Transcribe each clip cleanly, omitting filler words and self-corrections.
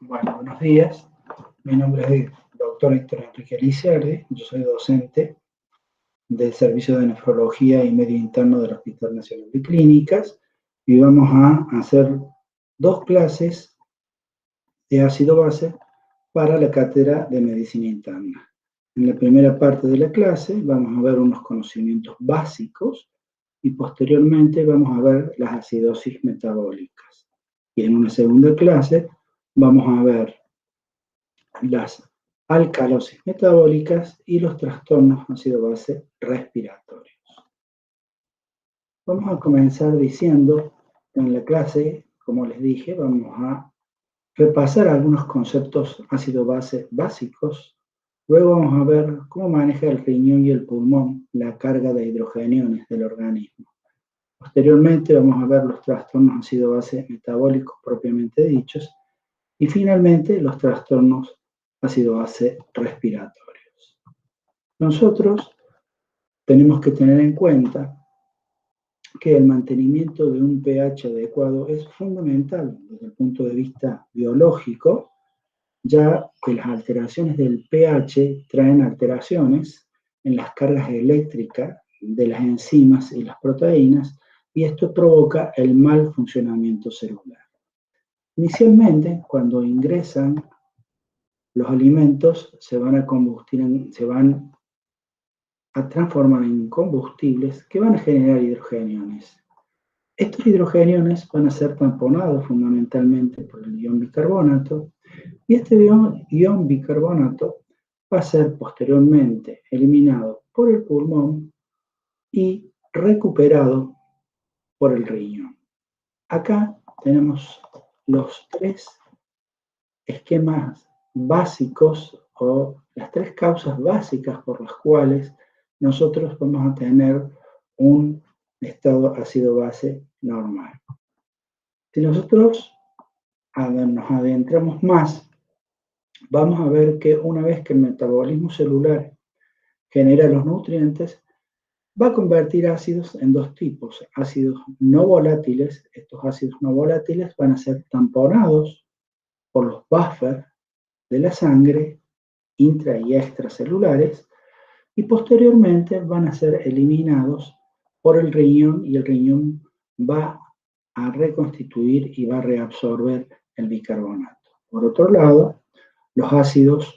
Bueno, buenos días. Mi nombre es el doctor Héctor Enrique Lisiardi. Yo soy docente del Servicio de Nefrología y Medio Interno del Hospital Nacional de Clínicas y vamos a hacer dos clases de ácido base para la cátedra de Medicina Interna. En la primera parte de la clase vamos a ver unos conocimientos básicos y posteriormente vamos a ver las acidosis metabólicas. Y en una segunda clase vamos a ver las alcalosis metabólicas y los trastornos ácido-base respiratorios. Vamos a comenzar diciendo, en la clase, como les dije, vamos a repasar algunos conceptos ácido-base básicos. Luego vamos a ver cómo maneja el riñón y el pulmón la carga de hidrogeniones del organismo. Posteriormente vamos a ver los trastornos ácido-base metabólicos propiamente dichos y finalmente los trastornos ácido-base respiratorios. Nosotros tenemos que tener en cuenta que el mantenimiento de un pH adecuado es fundamental desde el punto de vista biológico, ya que las alteraciones del pH traen alteraciones en las cargas eléctricas de las enzimas y las proteínas, y esto provoca el mal funcionamiento celular. Inicialmente, cuando ingresan los alimentos, se van a transformar en combustibles que van a generar hidrogeniones. Estos hidrogeniones van a ser tamponados fundamentalmente por el ion bicarbonato, y este ion bicarbonato va a ser posteriormente eliminado por el pulmón y recuperado por el riñón. Acá tenemos los tres esquemas básicos o las tres causas básicas por las cuales nosotros vamos a tener un estado ácido-base normal. Si nosotros nos adentramos más, vamos a ver que una vez que el metabolismo celular genera los nutrientes, va a convertir ácidos en dos tipos, ácidos no volátiles. Estos ácidos no volátiles van a ser tamponados por los buffers de la sangre intra y extracelulares y posteriormente van a ser eliminados por el riñón y el riñón va a reconstituir y va a reabsorber el bicarbonato. Por otro lado, los ácidos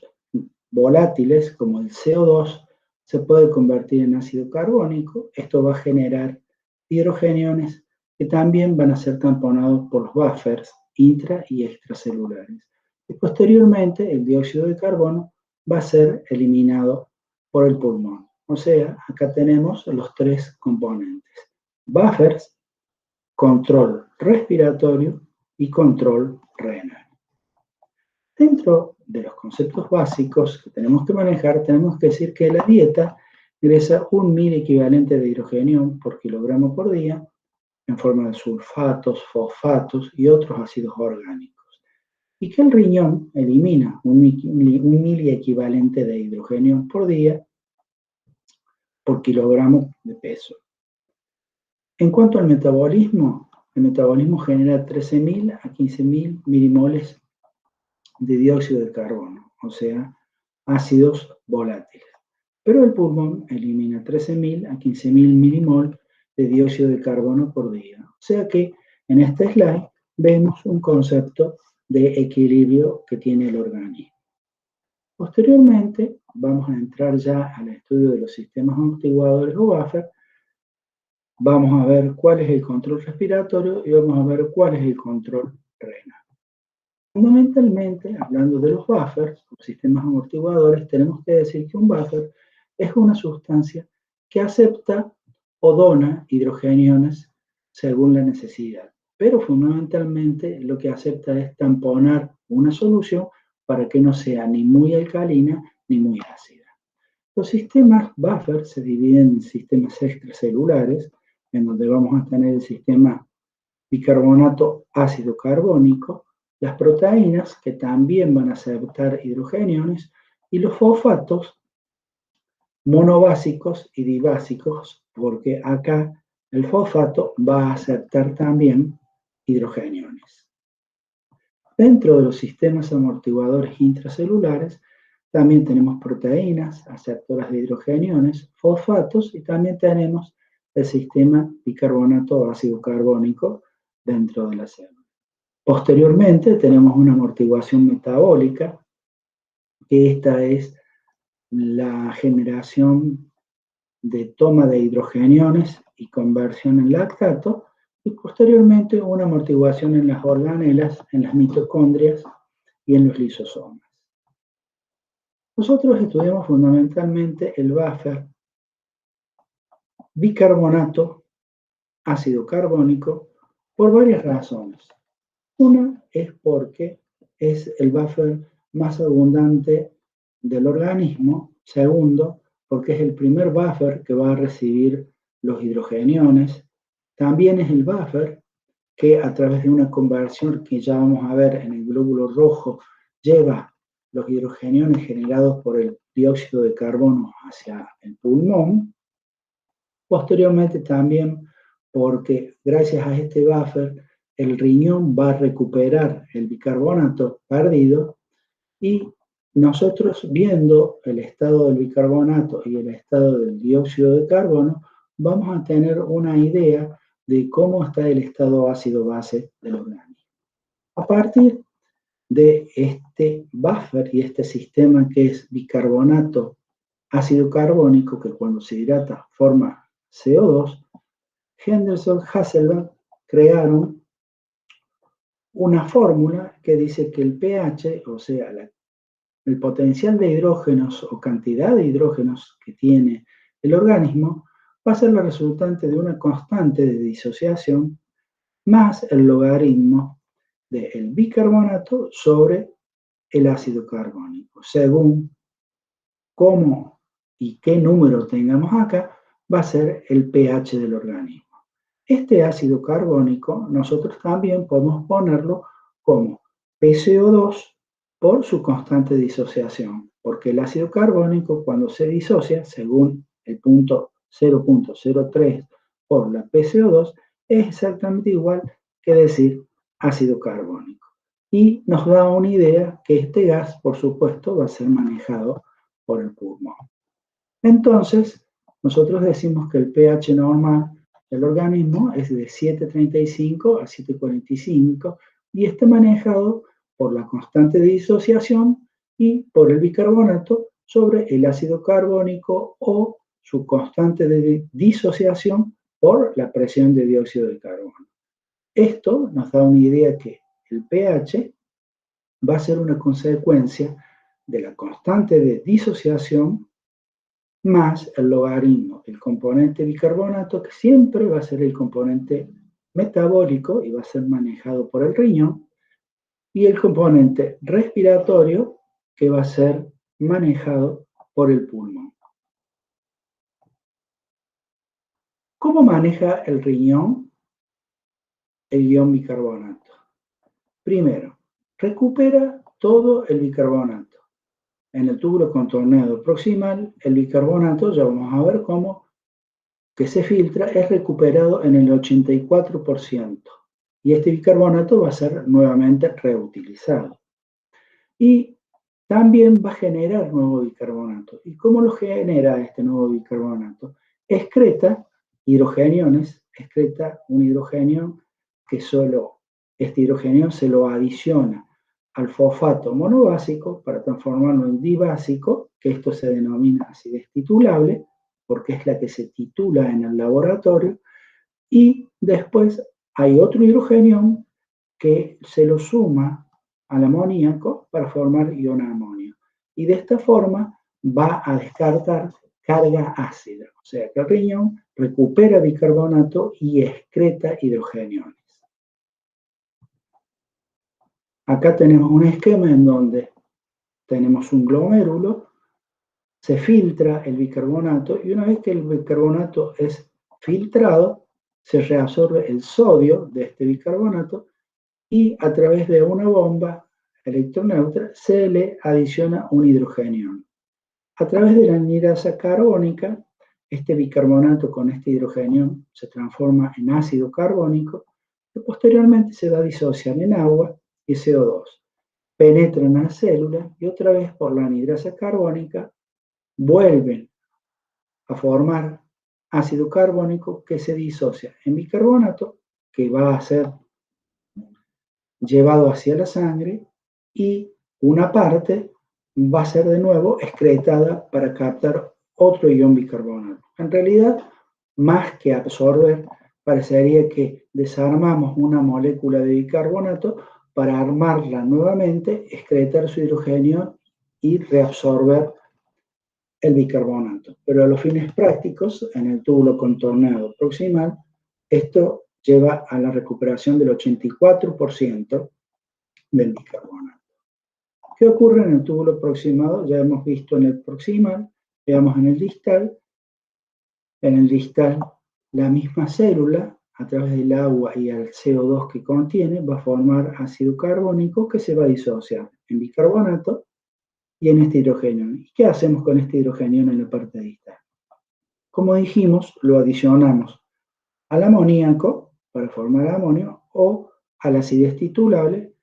volátiles como el CO2 se puede convertir en ácido carbónico. Esto va a generar hidrogeniones que también van a ser tamponados por los buffers intra y extracelulares. Y posteriormente el dióxido de carbono va a ser eliminado por el pulmón. O sea, acá tenemos los tres componentes: buffers, control respiratorio y control renal. Dentro de los conceptos básicos que tenemos que manejar, tenemos que decir que la dieta ingresa 1.000 equivalente de hidrogenión por kilogramo por día en forma de sulfatos, fosfatos y otros ácidos orgánicos. Y que el riñón elimina un mili equivalente de hidrogenio por día por kilogramo de peso. En cuanto al metabolismo, el metabolismo genera 13.000 a 15.000 milimoles de dióxido de carbono, o sea, ácidos volátiles. Pero el pulmón elimina 13.000 a 15.000 milimol de dióxido de carbono por día. O sea que en este slide vemos un concepto de equilibrio que tiene el organismo. Posteriormente, vamos a entrar ya al estudio de los sistemas amortiguadores o buffer. Vamos a ver cuál es el control respiratorio y vamos a ver cuál es el control renal. Fundamentalmente, hablando de los buffers, los sistemas amortiguadores, tenemos que decir que un buffer es una sustancia que acepta o dona hidrogeniones según la necesidad, pero fundamentalmente lo que acepta es tamponar una solución para que no sea ni muy alcalina ni muy ácida. Los sistemas buffer se dividen en sistemas extracelulares, en donde vamos a tener el sistema bicarbonato ácido carbónico, las proteínas que también van a aceptar hidrogeniones y los fosfatos monobásicos y dibásicos, porque acá el fosfato va a aceptar también hidrogeniones. Dentro de los sistemas amortiguadores intracelulares también tenemos proteínas, aceptoras de hidrogeniones, fosfatos y también tenemos el sistema bicarbonato ácido carbónico dentro de la célula. Posteriormente tenemos una amortiguación metabólica, que esta es la generación de toma de hidrogeniones y conversión en lactato, y posteriormente una amortiguación en las organelas, en las mitocondrias y en los lisosomas. Nosotros estudiamos fundamentalmente el buffer bicarbonato ácido carbónico por varias razones. Una es porque es el buffer más abundante del organismo. Segundo, porque es el primer buffer que va a recibir los hidrogeniones. También es el buffer que a través de una conversión que ya vamos a ver en el glóbulo rojo lleva los hidrogeniones generados por el dióxido de carbono hacia el pulmón. Posteriormente también porque gracias a este buffer el riñón va a recuperar el bicarbonato perdido y nosotros viendo el estado del bicarbonato y el estado del dióxido de carbono vamos a tener una idea de cómo está el estado ácido-base del organismo. A partir de este buffer y este sistema que es bicarbonato ácido carbónico, que cuando se hidrata forma CO2, Henderson y Hasselbalch crearon una fórmula que dice que el pH, o sea, el potencial de hidrógenos o cantidad de hidrógenos que tiene el organismo, va a ser la resultante de una constante de disociación más el logaritmo del bicarbonato sobre el ácido carbónico. Según cómo y qué número tengamos acá, va a ser el pH del organismo. Este ácido carbónico nosotros también podemos ponerlo como PCO2 por su constante de disociación, porque el ácido carbónico cuando se disocia, según el punto 0.03 por la PCO2, es exactamente igual que decir ácido carbónico. Y nos da una idea que este gas, por supuesto, va a ser manejado por el pulmón. Entonces, nosotros decimos que el pH normal del organismo es de 7,35 a 7,45 y está manejado por la constante de disociación y por el bicarbonato sobre el ácido carbónico o su constante de disociación por la presión de dióxido de carbono. Esto nos da una idea que el pH va a ser una consecuencia de la constante de disociación más el logaritmo, el componente bicarbonato, que siempre va a ser el componente metabólico y va a ser manejado por el riñón, y el componente respiratorio, que va a ser manejado por el pulmón. ¿Cómo maneja el riñón el ion bicarbonato? Primero, recupera todo el bicarbonato. En el túbulo contorneado proximal, el bicarbonato, ya vamos a ver cómo, que se filtra, es recuperado en el 84%. Y este bicarbonato va a ser nuevamente reutilizado. Y también va a generar nuevo bicarbonato. ¿Y cómo lo genera este nuevo bicarbonato? Excreta hidrogeniones, excreta un hidrogenio que solo este hidrogenio se lo adiciona al fosfato monobásico para transformarlo en dibásico, que esto se denomina acidez titulable, porque es la que se titula en el laboratorio, y después hay otro hidrogenio que se lo suma al amoníaco para formar ion amonio. Y de esta forma va a descartar carga ácida, o sea que el riñón recupera bicarbonato y excreta hidrogeniones. Acá tenemos un esquema en donde tenemos un glomérulo, se filtra el bicarbonato y una vez que el bicarbonato es filtrado, se reabsorbe el sodio de este bicarbonato y a través de una bomba electroneutra se le adiciona un hidrogenio. A través de la anhidasa carbónica, este bicarbonato con este hidrogenio se transforma en ácido carbónico que posteriormente se va a disociar en agua y CO2. Penetran a la célula y otra vez por la anhidrasa carbónica vuelven a formar ácido carbónico que se disocia en bicarbonato, que va a ser llevado hacia la sangre, y una parte va a ser de nuevo excretada para captar otro ion bicarbonato. En realidad, más que absorber, parecería que desarmamos una molécula de bicarbonato para armarla nuevamente, excretar su hidrogenio y reabsorber el bicarbonato. Pero a los fines prácticos, en el túbulo contorneado proximal, esto lleva a la recuperación del 84% del bicarbonato. ¿Qué ocurre en el túbulo proximal? Ya hemos visto en el proximal, veamos en el distal. En el distal, la misma célula, a través del agua y el CO2 que contiene, va a formar ácido carbónico que se va a disociar en bicarbonato y en este hidrogenio. ¿Y qué hacemos con este hidrogenio en la parte distal? Como dijimos, lo adicionamos al amoníaco para formar amonio o a la acidez titulable,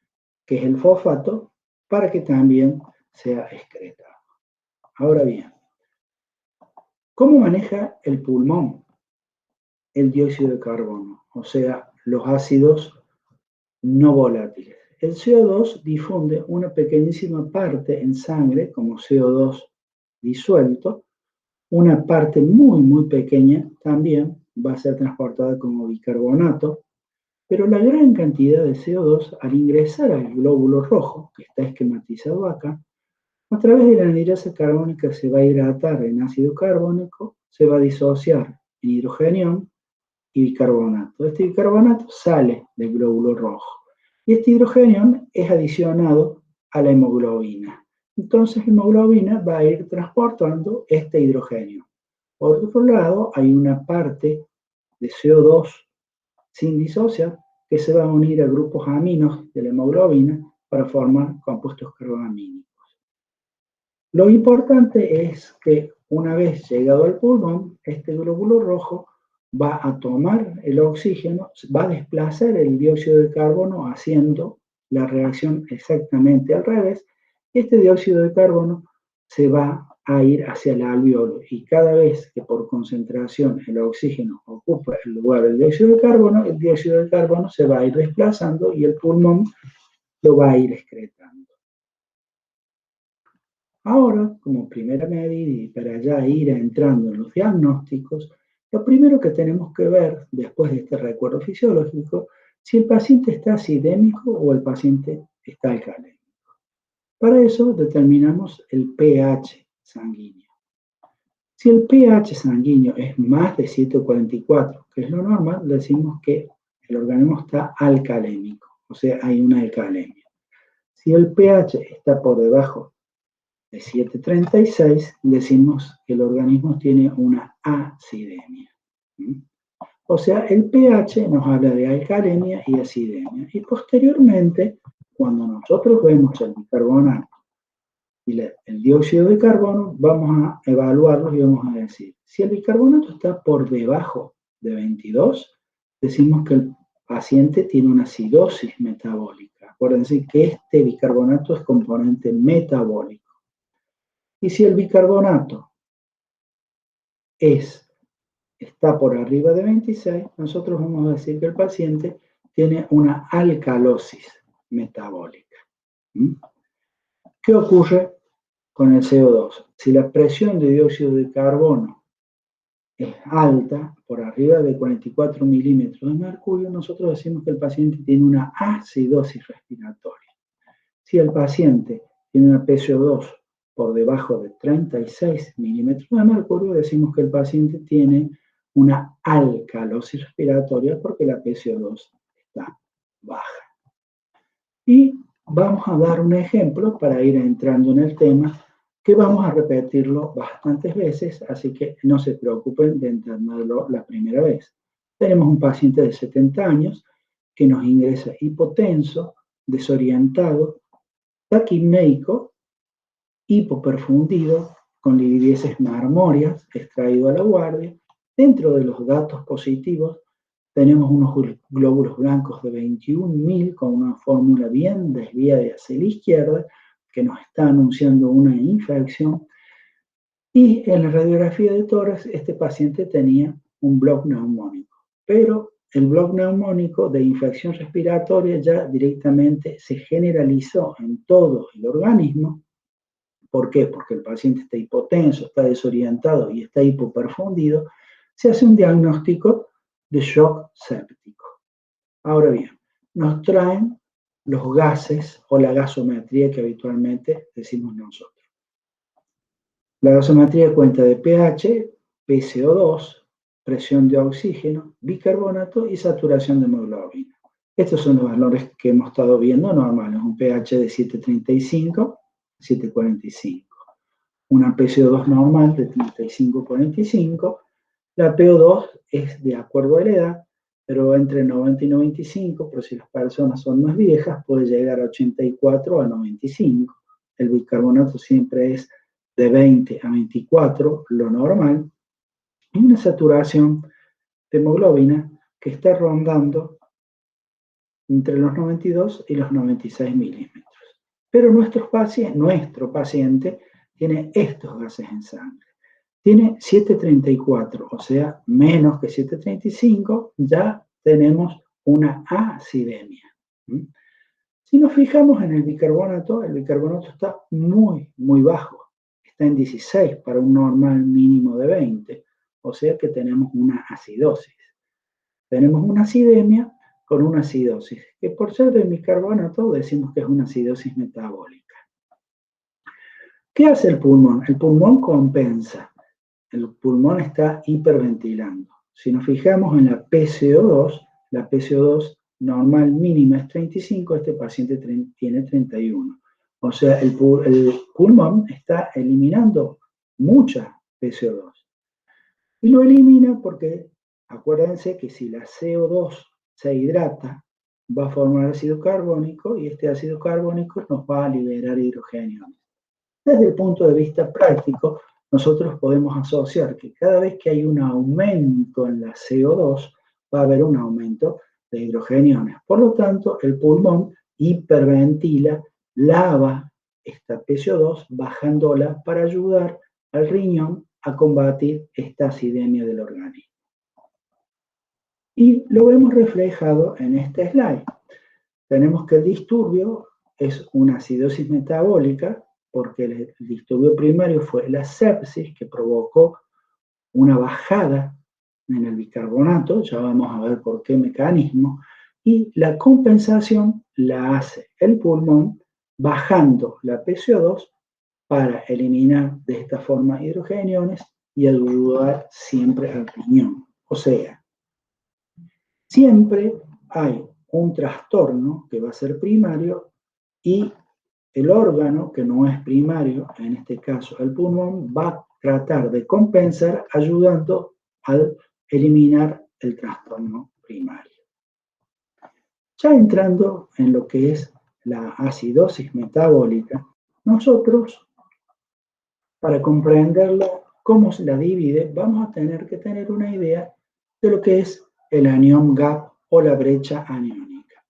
que es el fosfato, para que también sea excretado. Ahora bien, ¿cómo maneja el pulmón el dióxido de carbono? O sea, los ácidos no volátiles. El CO2 difunde una pequeñísima parte en sangre como CO2 disuelto. Una parte muy, muy pequeña también va a ser transportada como bicarbonato, pero la gran cantidad de CO2 al ingresar al glóbulo rojo, que está esquematizado acá, a través de la anhidrasa carbónica se va a hidratar en ácido carbónico, se va a disociar en hidrogenio y bicarbonato. Este bicarbonato sale del glóbulo rojo y este hidrogenio es adicionado a la hemoglobina. Entonces la hemoglobina va a ir transportando este hidrogenio. Por otro lado, hay una parte de CO2 sin disociar que se va a unir a grupos aminos de la hemoglobina para formar compuestos carboamínicos. Lo importante es que una vez llegado al pulmón, este glóbulo rojo va a tomar el oxígeno, va a desplazar el dióxido de carbono haciendo la reacción exactamente al revés. Este dióxido de carbono se va a ir hacia el alveolo y cada vez que por concentración el oxígeno ocupa el lugar del dióxido de carbono se va a ir desplazando y el pulmón lo va a ir excretando. Ahora, como primera medida y para ya ir entrando en los diagnósticos, lo primero que tenemos que ver, después de este recuerdo fisiológico, si el paciente está acidémico o el paciente está alcalémico. Para eso determinamos el pH sanguíneo. Si el pH sanguíneo es más de 7,44, que es lo normal, decimos que el organismo está alcalémico, o sea, hay una alcalemia. Si el pH está por debajo de 7,36, decimos que el organismo tiene una acidemia. O sea, el pH nos habla de alcalemia y acidemia. Y posteriormente, cuando nosotros vemos el bicarbonato y el dióxido de carbono, vamos a evaluarlos y vamos a decir, si el bicarbonato está por debajo de 22, decimos que el paciente tiene una acidosis metabólica. Acuérdense que este bicarbonato es componente metabólico. Y si el bicarbonato está por arriba de 26, nosotros vamos a decir que el paciente tiene una alcalosis metabólica. ¿Qué ocurre con el CO2? Si la presión de dióxido de carbono es alta, por arriba de 44 milímetros de mercurio, nosotros decimos que el paciente tiene una acidosis respiratoria. Si el paciente tiene una PCO2 por debajo de 36 milímetros de mercurio, decimos que el paciente tiene una alcalosis respiratoria porque la PCO2 está baja. Y vamos a dar un ejemplo para ir entrando en el tema, que vamos a repetirlo bastantes veces, así que no se preocupen de entenderlo la primera vez. Tenemos un paciente de 70 años que nos ingresa hipotenso, desorientado, taquipneico, hipoperfundido, con lividiezas marmóreas, extraído a la guardia. Dentro de los datos positivos tenemos unos glóbulos blancos de 21.000 con una fórmula bien desviada hacia la izquierda que nos está anunciando una infección. Y en la radiografía de tórax, este paciente tenía un bloc neumónico, pero el bloc neumónico de infección respiratoria ya directamente se generalizó en todo el organismo. ¿Por qué? Porque el paciente está hipotenso, está desorientado y está hipoperfundido. Se hace un diagnóstico de shock séptico. Ahora bien, nos traen los gases o la gasometría que habitualmente decimos nosotros. La gasometría cuenta de pH, PCO2, presión de oxígeno, bicarbonato y saturación de hemoglobina. Estos son los valores que hemos estado viendo normales, un pH de 7,35, 7,45. Una PCO2 normal de 35,45. La PO2 es de acuerdo a la edad, pero entre 90 y 95, pero si las personas son más viejas, puede llegar a 84 a 95. El bicarbonato siempre es de 20 a 24, lo normal, y una saturación de hemoglobina que está rondando entre los 92 y los 96 milímetros. Pero nuestro paciente tiene estos gases en sangre. Tiene 7,34, o sea, menos que 7,35, ya tenemos una acidemia. Si nos fijamos en el bicarbonato está muy, muy bajo. Está en 16 para un normal mínimo de 20, o sea que tenemos una acidosis. Tenemos una acidemia con una acidosis, que por ser de bicarbonato decimos que es una acidosis metabólica. ¿Qué hace el pulmón? El pulmón compensa. El pulmón está hiperventilando. Si nos fijamos en la PCO2 normal mínima es 35, este paciente tiene 31. O sea, el pulmón está eliminando mucha PCO2. Y lo elimina porque, acuérdense que si la CO2 se hidrata, va a formar ácido carbónico y este ácido carbónico nos va a liberar hidrogeniones. Desde el punto de vista práctico, nosotros podemos asociar que cada vez que hay un aumento en la CO2, va a haber un aumento de hidrogeniones. Por lo tanto, el pulmón hiperventila, lava esta PCO2, bajándola para ayudar al riñón a combatir esta acidemia del organismo. Y lo vemos reflejado en este slide. Tenemos que el disturbio es una acidosis metabólica, porque el disturbio primario fue la sepsis que provocó una bajada en el bicarbonato, ya vamos a ver por qué mecanismo, y la compensación la hace el pulmón bajando la PCO2 para eliminar de esta forma hidrogeniones y ayudar siempre al riñón. O sea, siempre hay un trastorno que va a ser primario y el órgano que no es primario, en este caso el pulmón, va a tratar de compensar ayudando al eliminar el trastorno primario. Ya entrando en lo que es la acidosis metabólica, nosotros, para comprenderlo, cómo se la divide, vamos a tener que tener una idea de lo que es el anión gap o la brecha aniónica.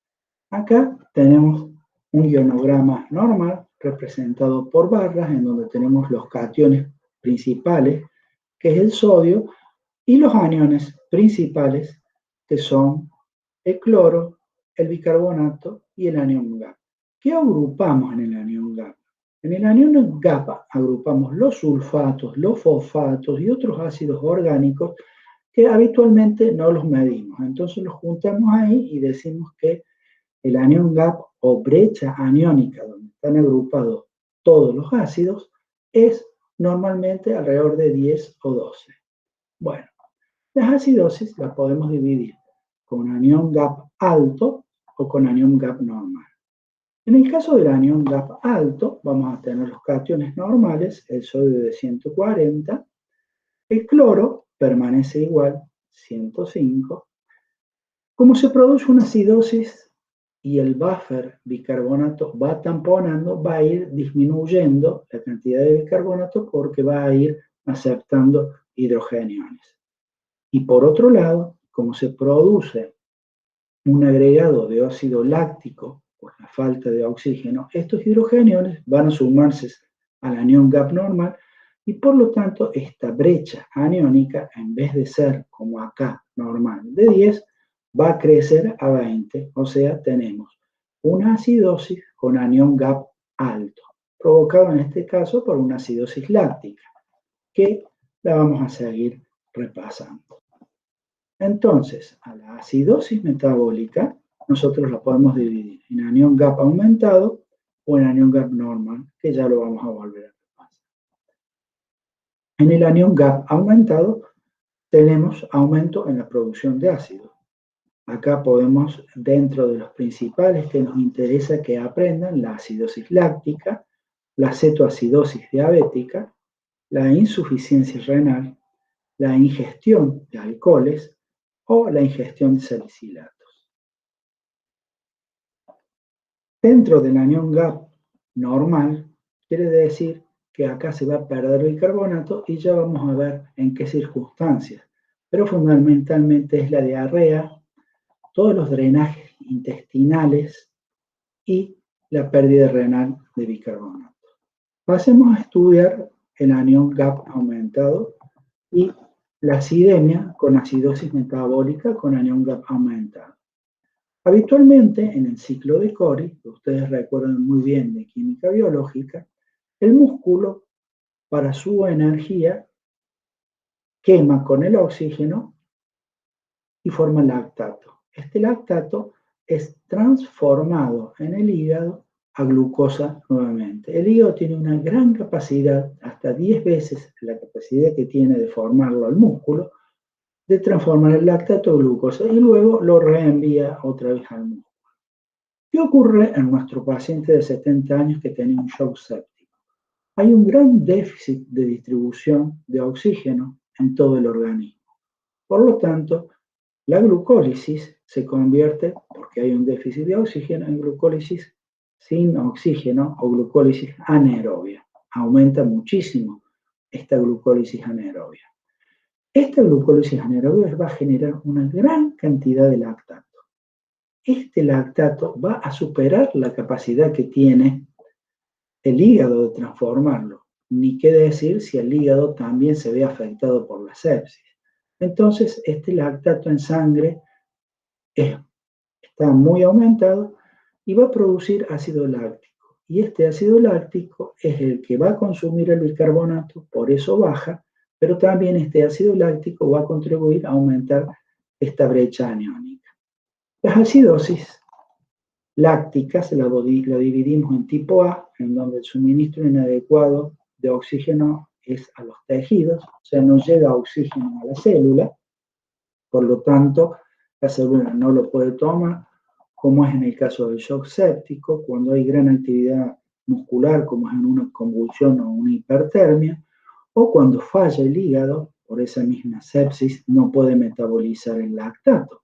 Acá tenemos un ionograma normal representado por barras en donde tenemos los cationes principales, que es el sodio, y los aniones principales, que son el cloro, el bicarbonato y el anión GAP. ¿Qué agrupamos en el anión GAP? En el anión GAP agrupamos los sulfatos, los fosfatos y otros ácidos orgánicos que habitualmente no los medimos. Entonces los juntamos ahí y decimos que el anión gap o brecha aniónica, donde están agrupados todos los ácidos, es normalmente alrededor de 10 o 12. Bueno, las acidosis las podemos dividir con anión gap alto o con anión gap normal. En el caso del anión gap alto, vamos a tener los cationes normales, el sodio de 140, el cloro permanece igual, 105. Como se produce una acidosis y el buffer bicarbonato va tamponando, va a ir disminuyendo la cantidad de bicarbonato porque va a ir aceptando hidrogeniones. Y por otro lado, como se produce un agregado de ácido láctico por la falta de oxígeno, estos hidrogeniones van a sumarse al anión GAP normal y por lo tanto esta brecha aniónica, en vez de ser como acá normal de 10, va a crecer a 20, o sea, tenemos una acidosis con anión GAP alto, provocado en este caso por una acidosis láctica, que la vamos a seguir repasando. Entonces, a la acidosis metabólica, nosotros la podemos dividir en anión GAP aumentado o en anión GAP normal, que ya lo vamos a volver a repasar. En el anión GAP aumentado, tenemos aumento en la producción de ácido. Acá podemos, dentro de los principales que nos interesa que aprendan, la acidosis láctica, la cetoacidosis diabética, la insuficiencia renal, la ingestión de alcoholes o la ingestión de salicilatos. Dentro del anión GAP normal, quiere decir que acá se va a perder el bicarbonato y ya vamos a ver en qué circunstancias. Pero fundamentalmente es la diarrea, todos los drenajes intestinales y la pérdida renal de bicarbonato. Pasemos a estudiar el anión GAP aumentado y la acidemia con acidosis metabólica con anión GAP aumentado. Habitualmente en el ciclo de Cori, que ustedes recuerdan muy bien de química biológica, el músculo para su energía quema con el oxígeno y forma lactato. Este lactato es transformado en el hígado a glucosa nuevamente. El hígado tiene una gran capacidad, hasta 10 veces la capacidad que tiene de formarlo al músculo, de transformar el lactato en glucosa y luego lo reenvía otra vez al músculo. ¿Qué ocurre en nuestro paciente de 70 años que tiene un shock séptico? Hay un gran déficit de distribución de oxígeno en todo el organismo. Por lo tanto, la glucólisis se convierte, porque hay un déficit de oxígeno, en glucólisis sin oxígeno o glucólisis anaerobia. Aumenta muchísimo esta glucólisis anaerobia. Esta glucólisis anaerobia va a generar una gran cantidad de lactato. Este lactato va a superar la capacidad que tiene el hígado de transformarlo. Ni qué decir si el hígado también se ve afectado por la sepsis. Entonces, este lactato en sangre está muy aumentado y va a producir ácido láctico. Y este ácido láctico es el que va a consumir el bicarbonato, por eso baja, pero también este ácido láctico va a contribuir a aumentar esta brecha aniónica. Las acidosis lácticas la dividimos en tipo A, en donde el suministro inadecuado de oxígeno es a los tejidos, o sea, no llega oxígeno a la célula, por lo tanto, la célula no lo puede tomar, como es en el caso del shock séptico, cuando hay gran actividad muscular, como es en una convulsión o una hipertermia, o cuando falla el hígado, por esa misma sepsis, no puede metabolizar el lactato.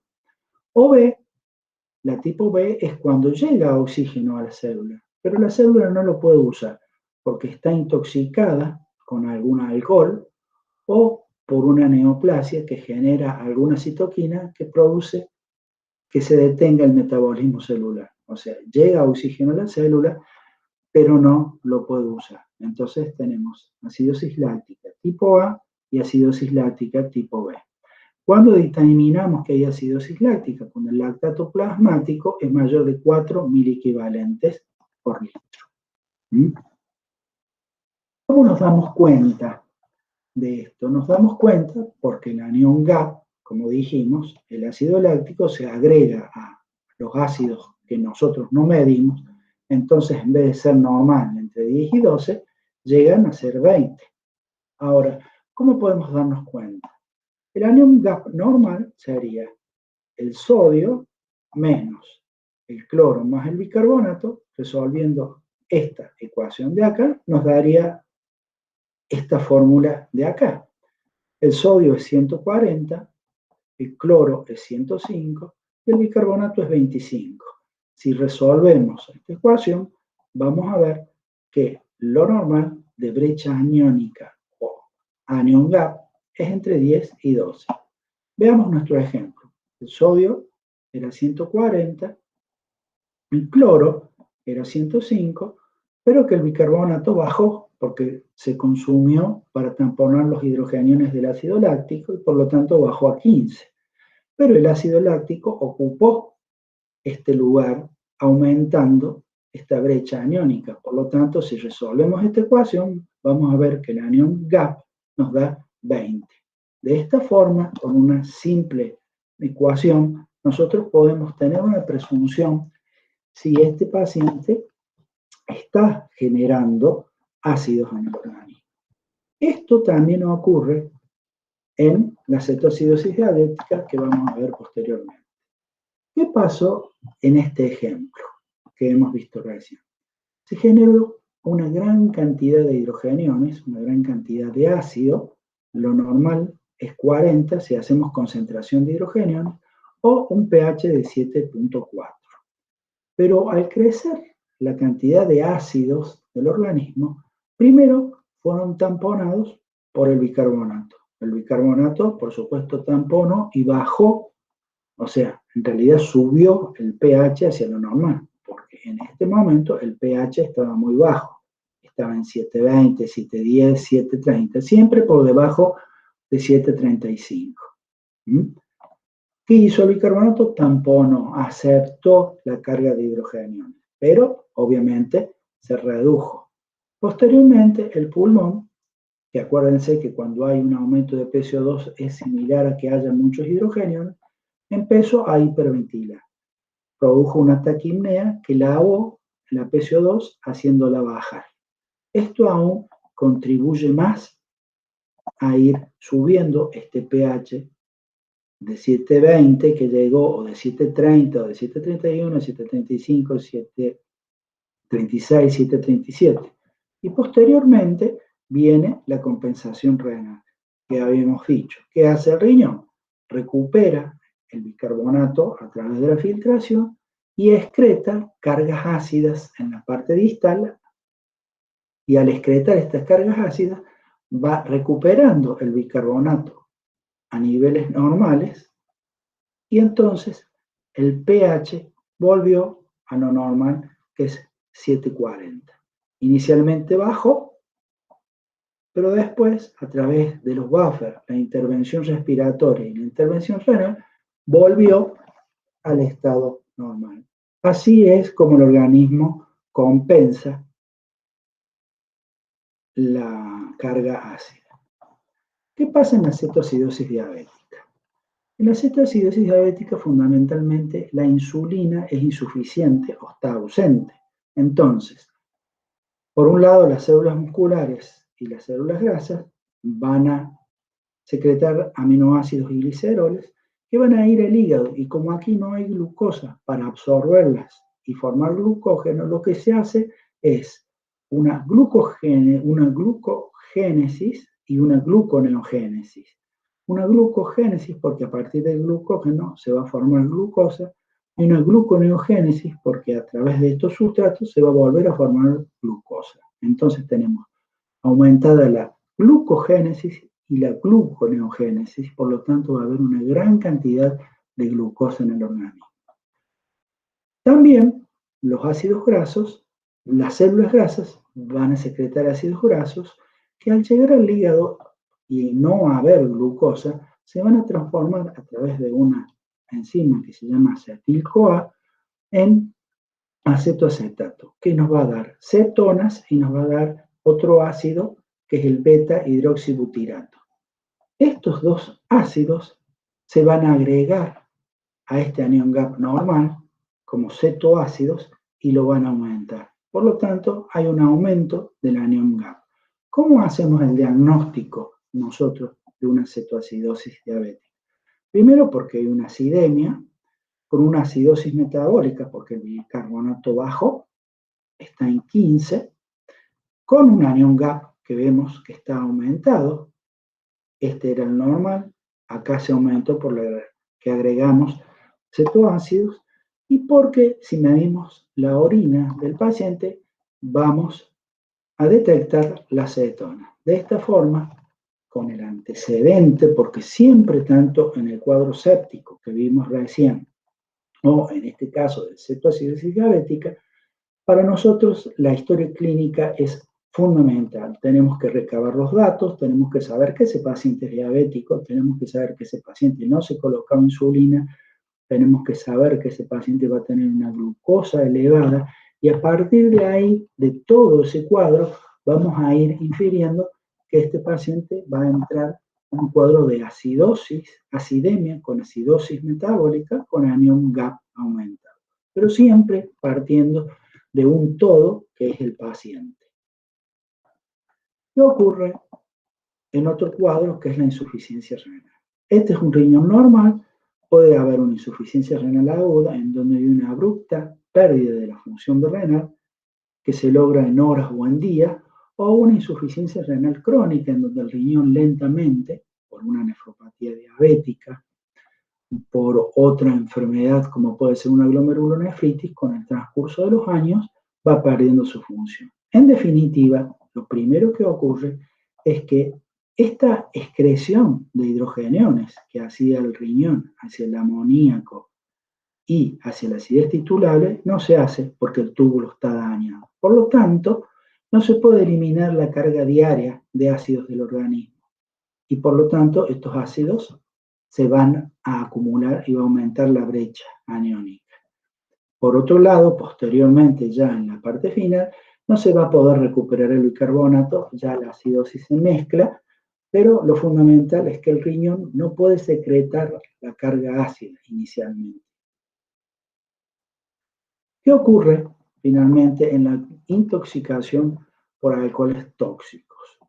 O B, la tipo B es cuando llega oxígeno a la célula, pero la célula no lo puede usar porque está intoxicada con algún alcohol o por una neoplasia que genera alguna citoquina que produce que se detenga el metabolismo celular. O sea, llega oxígeno a la célula, pero no lo puede usar. Entonces tenemos acidosis láctica tipo A y acidosis láctica tipo B. ¿Cuándo determinamos que hay acidosis láctica? Cuando el lactato plasmático es mayor de 4 miliequivalentes por litro. ¿Cómo nos damos cuenta de esto? Nos damos cuenta porque el anión GAP, como dijimos, el ácido láctico se agrega a los ácidos que nosotros no medimos, entonces en vez de ser normal entre 10 y 12, llegan a ser 20. Ahora, ¿cómo podemos darnos cuenta? El anión GAP normal sería el sodio menos el cloro más el bicarbonato, resolviendo esta ecuación de acá, nos daría esta fórmula de acá. El sodio es 140, el cloro es 105 y el bicarbonato es 25. Si resolvemos esta ecuación, vamos a ver que lo normal de brecha aniónica o anión GAP es entre 10 y 12. Veamos nuestro ejemplo. El sodio era 140, el cloro era 105, pero que el bicarbonato bajó porque se consumió para tamponar los hidrogeniones del ácido láctico y por lo tanto bajó a 15. Pero el ácido láctico ocupó este lugar aumentando esta brecha aniónica. Por lo tanto, si resolvemos esta ecuación, vamos a ver que el anión gap nos da 20. De esta forma, con una simple ecuación, nosotros podemos tener una presunción si este paciente está generando ácidos en el organismo. Esto también ocurre en la cetoacidosis diabética que vamos a ver posteriormente. ¿Qué pasó en este ejemplo que hemos visto recién? Se generó una gran cantidad de hidrogeniones, una gran cantidad de ácido. Lo normal es 40 si hacemos concentración de hidrogeniones o un pH de 7.4. Pero al crecer la cantidad de ácidos del organismo, primero fueron tamponados por el bicarbonato. El bicarbonato, por supuesto, tamponó y bajó, o sea, en realidad subió el pH hacia lo normal, porque en este momento el pH estaba muy bajo. Estaba en 720, 710, 730, siempre por debajo de 735. ¿Qué hizo el bicarbonato? Tamponó, aceptó la carga de hidrogeniones, pero obviamente se redujo. Posteriormente, el pulmón, que acuérdense que cuando hay un aumento de PCO2 es similar a que haya muchos hidrogeniones, empezó a hiperventilar. Produjo una taquipnea que la ahogó en la PCO2 haciéndola bajar. Esto aún contribuye más a ir subiendo este pH de 720 que llegó, o de 730, o de 731, 735, 736, 737. Y posteriormente viene la compensación renal, que habíamos dicho. ¿Qué hace el riñón? Recupera el bicarbonato a través de la filtración y excreta cargas ácidas en la parte distal, y al excretar estas cargas ácidas va recuperando el bicarbonato a niveles normales y entonces el pH volvió a lo normal, que es 740. Inicialmente bajó, pero después, a través de los buffers, la intervención respiratoria y la intervención renal, volvió al estado normal. Así es como el organismo compensa la carga ácida. ¿Qué pasa en la cetoacidosis diabética? En la cetoacidosis diabética, fundamentalmente, la insulina es insuficiente o está ausente. Entonces, por un lado, las células musculares y las células grasas van a secretar aminoácidos y gliceroles que van a ir al hígado, y como aquí no hay glucosa para absorberlas y formar glucógeno, lo que se hace es una glucogénesis y una gluconeogénesis. Una glucogénesis porque a partir del glucógeno se va a formar glucosa, y una gluconeogénesis porque a través de estos sustratos se va a volver a formar glucosa. Entonces tenemos aumentada la glucogénesis y la gluconeogénesis, por lo tanto va a haber una gran cantidad de glucosa en el organismo. También los ácidos grasos, las células grasas van a secretar ácidos grasos que al llegar al hígado y no haber glucosa, se van a transformar a través de una enzima que se llama acetil-CoA en acetoacetato, que nos va a dar cetonas y nos va a dar otro ácido que es el beta-hidroxibutirato. Estos dos ácidos se van a agregar a este anión gap normal como cetoácidos y lo van a aumentar. Por lo tanto, hay un aumento del anión gap. ¿Cómo hacemos el diagnóstico nosotros de una cetoacidosis diabética? Primero, porque hay una acidemia, con una acidosis metabólica, porque el bicarbonato bajo está en 15, con un anión gap que vemos que está aumentado. Este era el normal, acá se aumentó por lo que agregamos cetoácidos, y porque si medimos la orina del paciente, vamos a detectar la cetona. De esta forma, con el antecedente, porque siempre tanto en el cuadro séptico que vimos recién, o en este caso de cetoacidosis diabética, para nosotros la historia clínica es fundamental. Tenemos que recabar los datos, tenemos que saber que ese paciente es diabético, tenemos que saber que ese paciente no se colocaba insulina, tenemos que saber que ese paciente va a tener una glucosa elevada y a partir de ahí, de todo ese cuadro, vamos a ir infiriendo que este paciente va a entrar en un cuadro de acidosis, acidemia con acidosis metabólica con anión GAP aumentado, pero siempre partiendo de un todo que es el paciente. ¿Qué ocurre en otro cuadro que es la insuficiencia renal? Este es un riñón normal, puede haber una insuficiencia renal aguda en donde hay una abrupta pérdida de la función renal que se logra en horas o en días, o una insuficiencia renal crónica en donde el riñón lentamente, por una nefropatía diabética, por otra enfermedad como puede ser una glomerulonefritis, con el transcurso de los años va perdiendo su función. En definitiva, lo primero que ocurre es que esta excreción de hidrogeniones que hacía el riñón hacia el amoníaco y hacia la acidez titulable no se hace porque el túbulo está dañado. Por lo tanto, no se puede eliminar la carga diaria de ácidos del organismo y por lo tanto estos ácidos se van a acumular y va a aumentar la brecha aniónica. Por otro lado, posteriormente, ya en la parte final, no se va a poder recuperar el bicarbonato, ya la acidosis se mezcla, pero lo fundamental es que el riñón no puede secretar la carga ácida inicialmente. ¿Qué ocurre finalmente en la intoxicación por alcoholes tóxicos?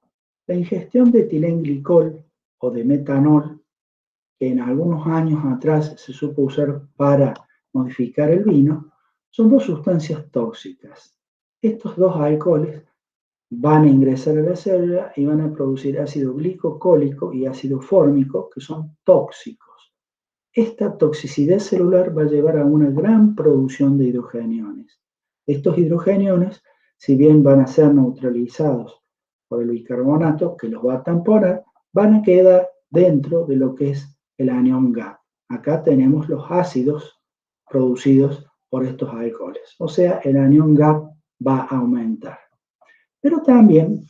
La ingestión de etilenglicol o de metanol, que en algunos años atrás se supo usar para modificar el vino, son dos sustancias tóxicas. Estos dos alcoholes van a ingresar a la célula y van a producir ácido glicocólico y ácido fórmico, que son tóxicos. Esta toxicidad celular va a llevar a una gran producción de hidrogeniones. Estos hidrogeniones, si bien van a ser neutralizados por el bicarbonato, que los va a tamponar, van a quedar dentro de lo que es el anión GAP. Acá tenemos los ácidos producidos por estos alcoholes. O sea, el anión GAP va a aumentar. Pero también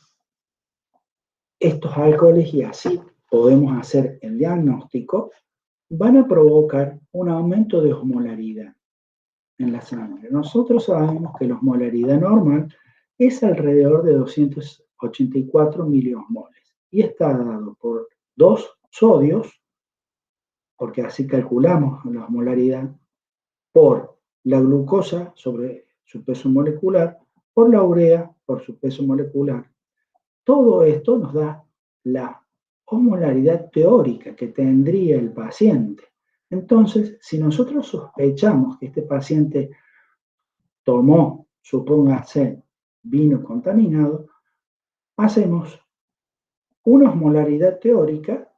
estos alcoholes, y así podemos hacer el diagnóstico, van a provocar un aumento de osmolaridad en la sangre. Nosotros sabemos que la osmolaridad normal es alrededor de 284 miliosmoles y está dado por 2 sodios, porque así calculamos la osmolaridad, por la glucosa sobre su peso molecular, por la urea por su peso molecular. Todo esto nos da la osmolaridad teórica que tendría el paciente. Entonces, si nosotros sospechamos que este paciente tomó, supóngase, vino contaminado, hacemos una osmolaridad teórica,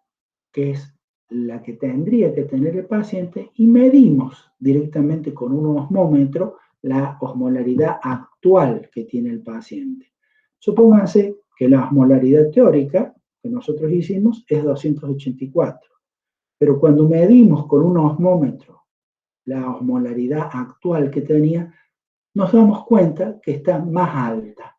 que es la que tendría que tener el paciente, y medimos directamente con un osmómetro la osmolaridad actual que tiene el paciente. Supónganse que la osmolaridad teórica que nosotros hicimos es 284, pero cuando medimos con un osmómetro la osmolaridad actual que tenía, nos damos cuenta que está más alta.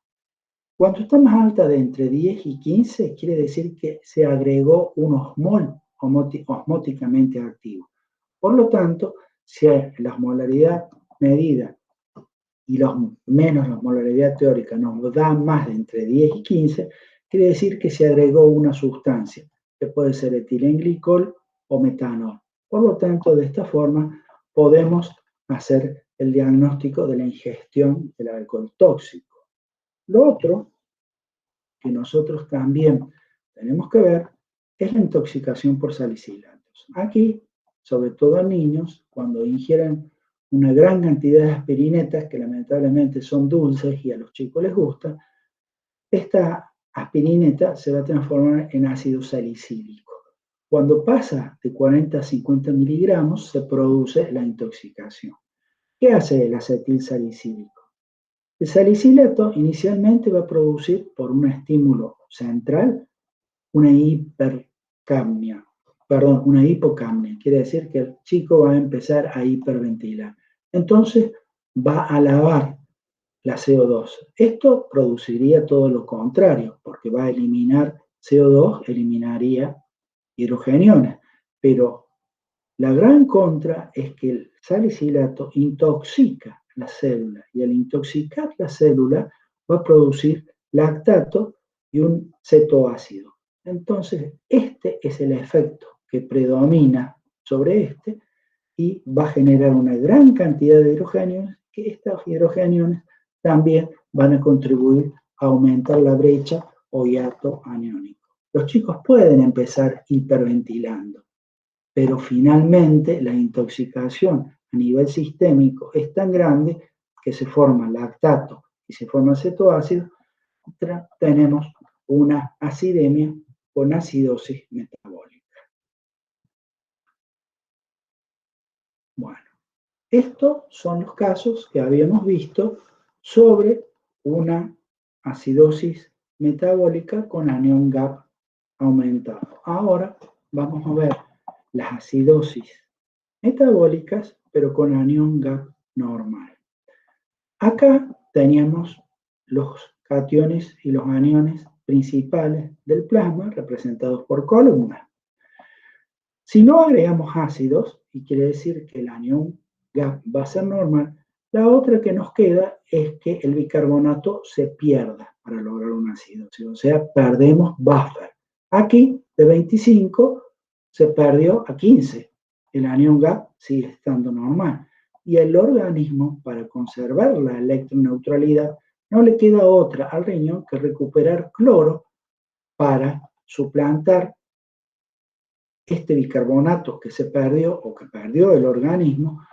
Cuando está más alta de entre 10 y 15, quiere decir que se agregó un osmol osmóticamente activo. Por lo tanto, si la osmolaridad medida y menos la osmolaridad teórica nos da más de entre 10 y 15, quiere decir que se agregó una sustancia, que puede ser etilenglicol o metanol. Por lo tanto, de esta forma podemos hacer el diagnóstico de la ingestión del alcohol tóxico. Lo otro que nosotros también tenemos que ver es la intoxicación por salicilatos. Aquí, sobre todo en niños, cuando ingieren una gran cantidad de aspirinetas, que lamentablemente son dulces y a los chicos les gusta, esta aspirineta se va a transformar en ácido salicílico. Cuando pasa de 40 a 50 miligramos, se produce la intoxicación. ¿Qué hace el acetil salicílico? El salicilato inicialmente va a producir por un estímulo central una hipercapnia, perdón, una hipocapnia. Quiere decir que el chico va a empezar a hiperventilar. Entonces va a lavar la CO2. Esto produciría todo lo contrario, porque va a eliminar CO2, eliminaría hidrogeniones. Pero la gran contra es que el salicilato intoxica la célula y al intoxicar la célula va a producir lactato y un cetoácido. Entonces, este es el efecto que predomina sobre este y va a generar una gran cantidad de hidrogeniones, que estos hidrogeniones también van a contribuir a aumentar la brecha o hiato aniónico. Los chicos pueden empezar hiperventilando, pero finalmente la intoxicación a nivel sistémico es tan grande que se forma lactato y se forma cetoácido, tenemos una acidemia con acidosis metabólica. Bueno, estos son los casos que habíamos visto sobre una acidosis metabólica con anión GAP aumentado. Ahora vamos a ver las acidosis metabólicas, pero con anión GAP normal. Acá teníamos los cationes y los aniones principales del plasma representados por columnas. Si no agregamos ácidos, y quiere decir que el anión GAP va a ser normal, la otra que nos queda es que el bicarbonato se pierda para lograr una acidosis, o sea, perdemos buffer. Aquí, de 25, se perdió a 15. El anión GAP sigue estando normal. Y el organismo, para conservar la electroneutralidad, no le queda otra al riñón que recuperar cloro para suplantar este bicarbonato que se perdió o que perdió el organismo.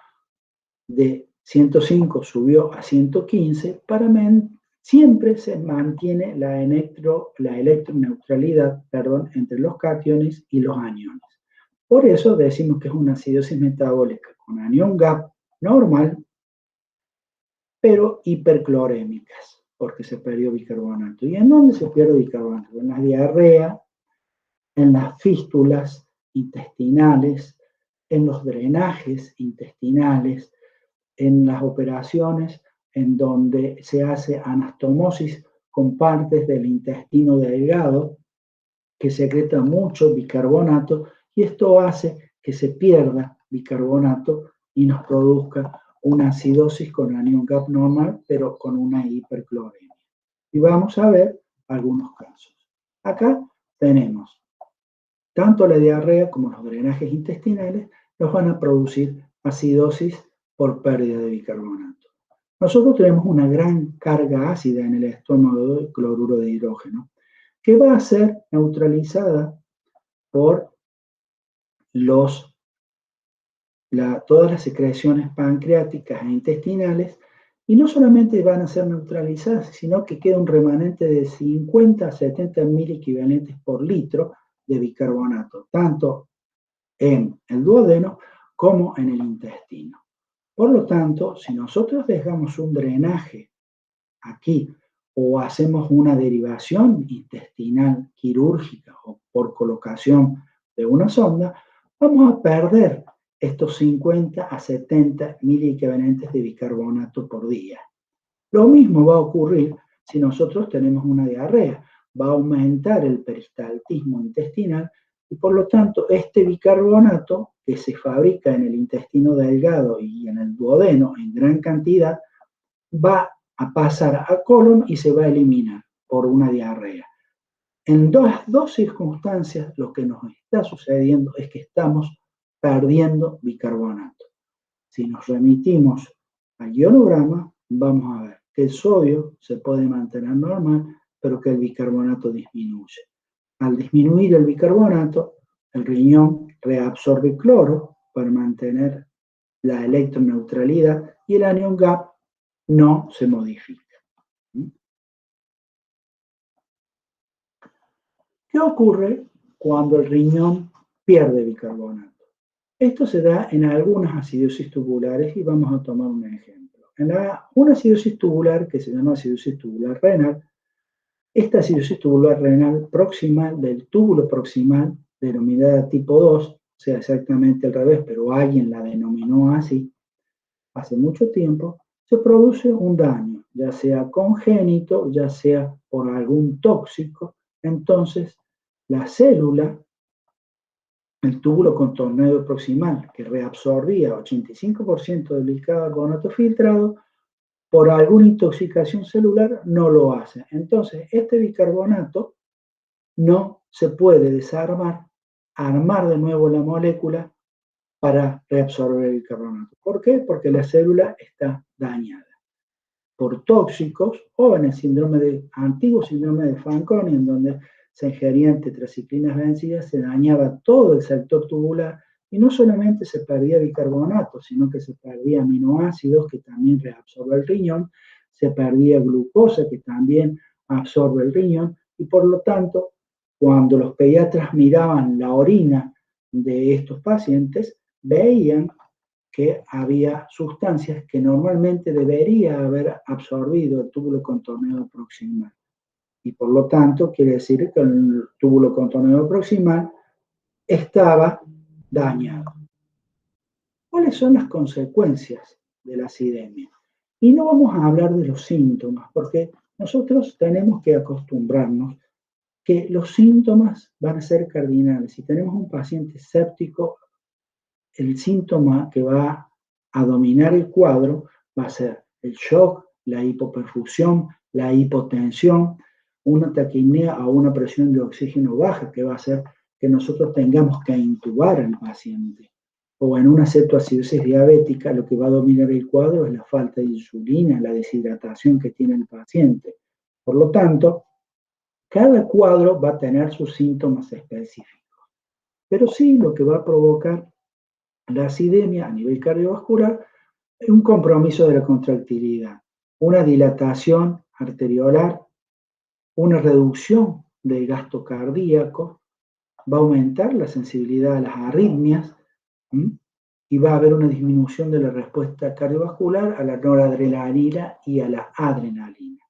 De 105 subió a 115, siempre se mantiene la electroneutralidad entre los cationes y los aniones. Por eso decimos que es una acidosis metabólica con anión GAP normal, pero hiperclorémicas, porque se perdió bicarbonato. ¿Y en dónde se pierde bicarbonato? En la diarrea, en las fístulas intestinales, en los drenajes intestinales, en las operaciones en donde se hace anastomosis con partes del intestino delgado que secreta mucho bicarbonato y esto hace que se pierda bicarbonato y nos produzca una acidosis con anión GAP normal, pero con una hipercloremia. Y vamos a ver algunos casos. Acá tenemos tanto la diarrea como los drenajes intestinales nos van a producir acidosis por pérdida de bicarbonato. Nosotros tenemos una gran carga ácida en el estómago de cloruro de hidrógeno, que va a ser neutralizada por todas las secreciones pancreáticas e intestinales, y no solamente van a ser neutralizadas, sino que queda un remanente de 50 a 70 mil equivalentes por litro de bicarbonato, tanto en el duodeno como en el intestino. Por lo tanto, si nosotros dejamos un drenaje aquí o hacemos una derivación intestinal quirúrgica o por colocación de una sonda, vamos a perder estos 50 a 70 miliequivalentes de bicarbonato por día. Lo mismo va a ocurrir si nosotros tenemos una diarrea. Va a aumentar el peristaltismo intestinal y por lo tanto este bicarbonato que se fabrica en el intestino delgado y en el duodeno en gran cantidad va a pasar a colon y se va a eliminar por una diarrea. En dos circunstancias lo que nos está sucediendo es que estamos perdiendo bicarbonato. Si nos remitimos al ionograma, vamos a ver que el sodio se puede mantener normal, pero que el bicarbonato disminuye. Al disminuir el bicarbonato, el riñón reabsorbe cloro para mantener la electroneutralidad y el anión GAP no se modifica. ¿Qué ocurre cuando el riñón pierde bicarbonato? Esto se da en algunas acidosis tubulares y vamos a tomar un ejemplo. Una acidosis tubular que se llama acidosis tubular renal, Esta acidosis tubular renal proximal del túbulo proximal, denominada tipo 2, o sea, exactamente al revés, pero alguien la denominó así, hace mucho tiempo, se produce un daño, ya sea congénito, ya sea por algún tóxico. Entonces, la célula, el túbulo contorneo proximal, que reabsorbía 85% del bicarbonato filtrado, por alguna intoxicación celular no lo hace. Entonces, este bicarbonato no se puede desarmar, armar de nuevo la molécula para reabsorber el bicarbonato. ¿Por qué? Porque la célula está dañada por tóxicos o en el antiguo síndrome de Fanconi, en donde se ingerían tetraciclinas vencidas, se dañaba todo el sector tubular y no solamente se perdía bicarbonato, sino que se perdía aminoácidos que también reabsorbe el riñón, se perdía glucosa que también absorbe el riñón y por lo tanto, cuando los pediatras miraban la orina de estos pacientes, veían que había sustancias que normalmente debería haber absorbido el túbulo contorneo proximal. Y por lo tanto, quiere decir que el túbulo contorneo proximal estaba dañado. ¿Cuáles son las consecuencias de la acidemia? Y no vamos a hablar de los síntomas, porque nosotros tenemos que acostumbrarnos que los síntomas van a ser cardinales. Si tenemos un paciente séptico, el síntoma que va a dominar el cuadro va a ser el shock, la hipoperfusión, la hipotensión, una taquipnea o una presión de oxígeno baja que va a hacer que nosotros tengamos que intubar al paciente. O en una cetoacidosis diabética, lo que va a dominar el cuadro es la falta de insulina, la deshidratación que tiene el paciente. Por lo tanto, cada cuadro va a tener sus síntomas específicos. Pero sí lo que va a provocar la acidemia a nivel cardiovascular es un compromiso de la contractilidad, una dilatación arteriolar, una reducción del gasto cardíaco, va a aumentar la sensibilidad a las arritmias y va a haber una disminución de la respuesta cardiovascular a la noradrenalina y a la adrenalina.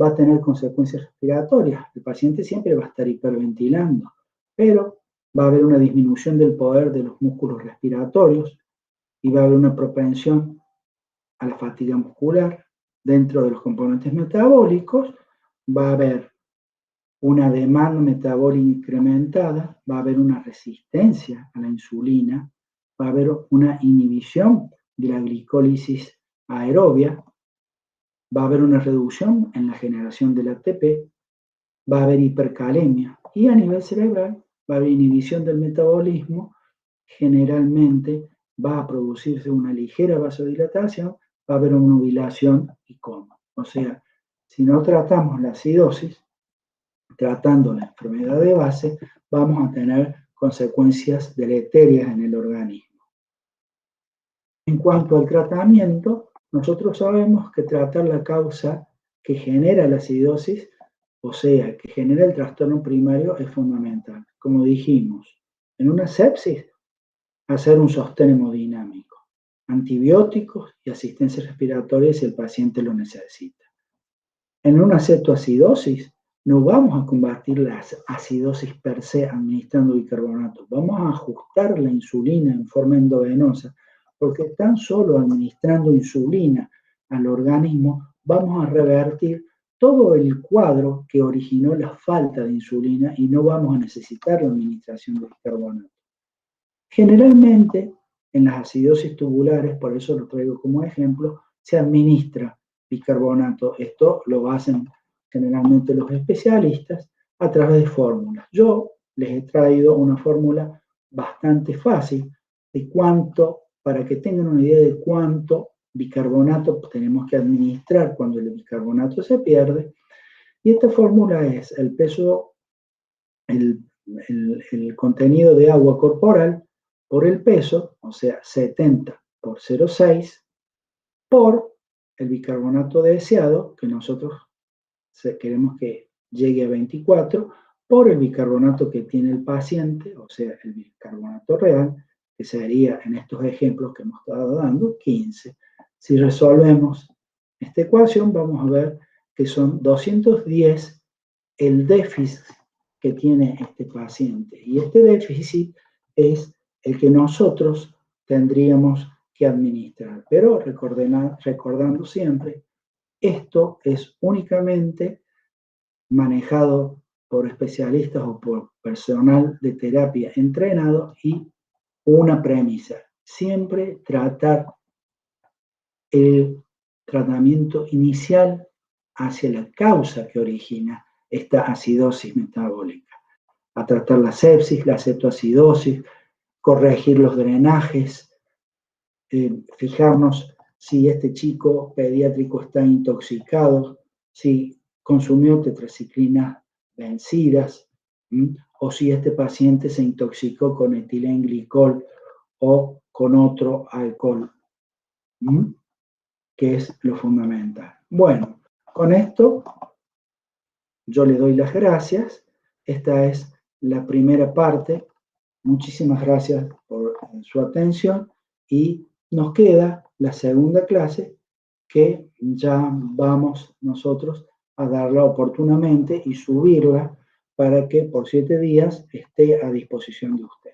Va a tener consecuencias respiratorias. El paciente siempre va a estar hiperventilando, pero va a haber una disminución del poder de los músculos respiratorios y va a haber una propensión a la fatiga muscular. Dentro de los componentes metabólicos va a haber una demanda metabólica incrementada, va a haber una resistencia a la insulina, va a haber una inhibición de la glicólisis aerobia, va a haber una reducción en la generación del ATP, va a haber hipercalemia y a nivel cerebral va a haber inhibición del metabolismo, generalmente va a producirse una ligera vasodilatación, va a haber una nubilación y coma. O sea, si no tratamos la acidosis, tratando la enfermedad de base, vamos a tener consecuencias deleterias en el organismo. En cuanto al tratamiento, nosotros sabemos que tratar la causa que genera la acidosis, o sea, que genera el trastorno primario, es fundamental. Como dijimos, en una sepsis, hacer un sostén hemodinámico, antibióticos y asistencia respiratoria si el paciente lo necesita. En una cetoacidosis, no vamos a combatir la acidosis per se administrando bicarbonato, vamos a ajustar la insulina en forma endovenosa, porque tan solo administrando insulina al organismo vamos a revertir todo el cuadro que originó la falta de insulina y no vamos a necesitar la administración de bicarbonato. Generalmente, en las acidosis tubulares, por eso lo traigo como ejemplo, se administra bicarbonato. Esto lo hacen generalmente los especialistas a través de fórmulas. Yo les he traído una fórmula bastante fácil de cuánto, para que tengan una idea de cuánto bicarbonato tenemos que administrar cuando el bicarbonato se pierde. Y esta fórmula es el peso, el contenido de agua corporal por el peso, o sea, 70 por 0,6, por el bicarbonato deseado, que nosotros queremos que llegue a 24, por el bicarbonato que tiene el paciente, o sea, el bicarbonato real, que sería en estos ejemplos que hemos estado dando, 15. Si resolvemos esta ecuación, vamos a ver que son 210 el déficit que tiene este paciente. Y este déficit es el que nosotros tendríamos que administrar. Pero recordando siempre, esto es únicamente manejado por especialistas o por personal de terapia entrenado y una premisa, siempre tratar el tratamiento inicial hacia la causa que origina esta acidosis metabólica, a tratar la sepsis, la cetoacidosis, corregir los drenajes, fijarnos si este chico pediátrico está intoxicado, si consumió tetraciclinas vencidas, o si este paciente se intoxicó con etilenglicol o con otro alcohol, que es lo fundamental. Bueno, con esto yo le doy las gracias. Esta es la primera parte. Muchísimas gracias por su atención y nos queda la segunda clase que ya vamos nosotros a darla oportunamente y subirla para que por 7 días esté a disposición de usted.